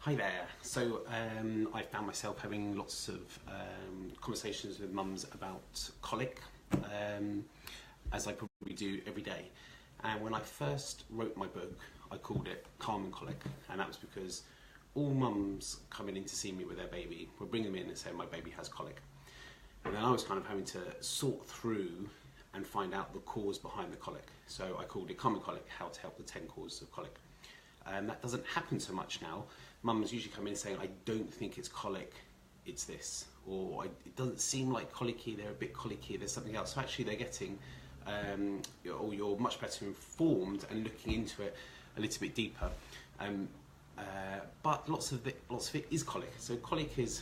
Hi there. So I found myself having lots of conversations with mums about colic, as I probably do every day. And when I first wrote my book, I called it Calm and Colic, and that was because all mums coming in to see me with their baby would bring them in and say, my baby has colic. And then I was kind of having to sort through and find out the cause behind the colic. So I called it Calm and Colic, How to Help the 10 Causes of Colic. That doesn't happen so much now. Mums usually come in saying, I don't think it's colic, it's this. Or it doesn't seem like colicky, they're a bit colicky, there's something else. So actually they're getting, or you're much better informed and looking into it a little bit deeper. But lots of it is colic. So colic is,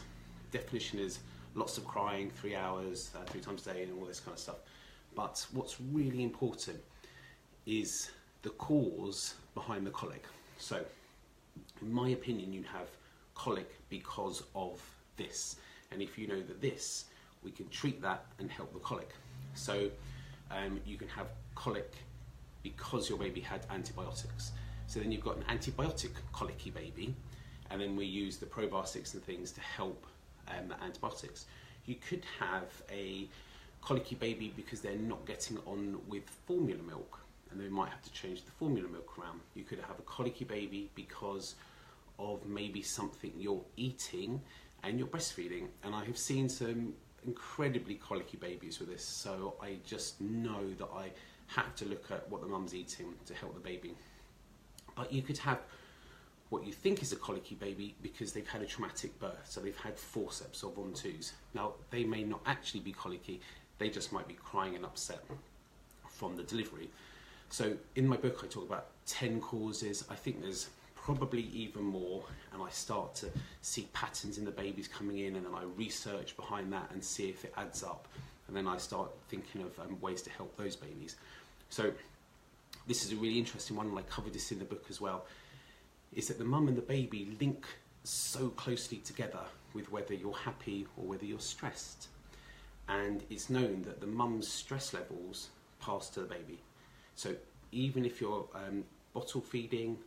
definition is lots of crying, 3 hours, 3 times a day and all this kind of stuff. But what's really important is the cause behind the colic. So, in my opinion, you have colic because of this. And if you know that this, we can treat that and help the colic. So, you can have colic because your baby had antibiotics. So then you've got an antibiotic colicky baby, and then we use the probiotics and things to help the antibiotics. You could have a colicky baby because they're not getting on with formula milk, and they might have to change the formula milk around. You could have a colicky baby because of maybe something you're eating and you're breastfeeding. And I have seen some incredibly colicky babies with this, so I just know that I have to look at what the mum's eating to help the baby. But you could have what you think is a colicky baby because they've had a traumatic birth, so they've had forceps or von-2s. Now, they may not actually be colicky, they just might be crying and upset from the delivery. So in my book I talk about 10 causes. I think there's probably even more, and I start to see patterns in the babies coming in, and then I research behind that and see if it adds up, and then I start thinking of ways to help those babies. So this is a really interesting one, and I covered this in the book as well, is that the mum and the baby link so closely together with whether you're happy or whether you're stressed. And it's known that the mum's stress levels pass to the baby. So even if you're bottle feeding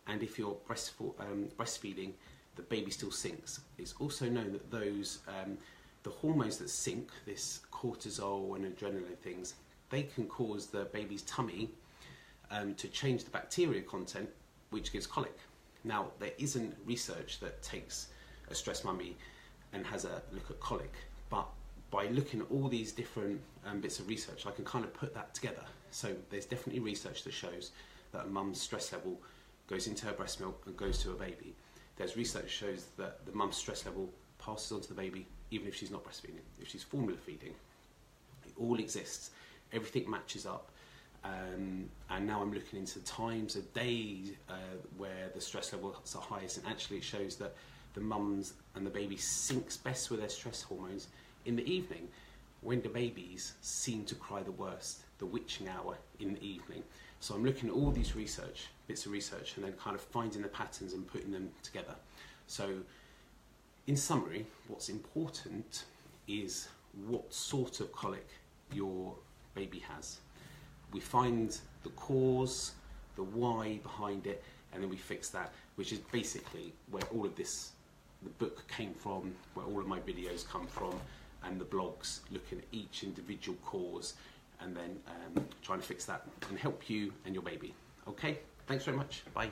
and if you're breastfeeding, the baby still sinks. It's also known that those, the hormones that sink, this cortisol and adrenaline things, they can cause the baby's tummy to change the bacteria content, which gives colic. Now, there isn't research that takes a stressed mummy and has a look at colic, but by looking at all these different bits of research, I can kind of put that together. So there's definitely research that shows that a mum's stress level goes into her breast milk and goes to her baby. There's research that shows that the mum's stress level passes on to the baby even if she's not breastfeeding, if she's formula feeding. It all exists, everything matches up. And now I'm looking into times of days where the stress levels are highest, and actually it shows that the mums and the baby syncs best with their stress hormones in the evening, when the babies seem to cry the worst, the witching hour in the evening. So I'm looking at all these bits of research, and then kind of finding the patterns and putting them together. So in summary, what's important is what sort of colic your baby has. We find the cause, the why behind it, and then we fix that, which is basically where all of this, the book came from, where all of my videos come from, and the blogs, looking at each individual cause and then trying to fix that and help you and your baby. Okay, thanks very much. Bye.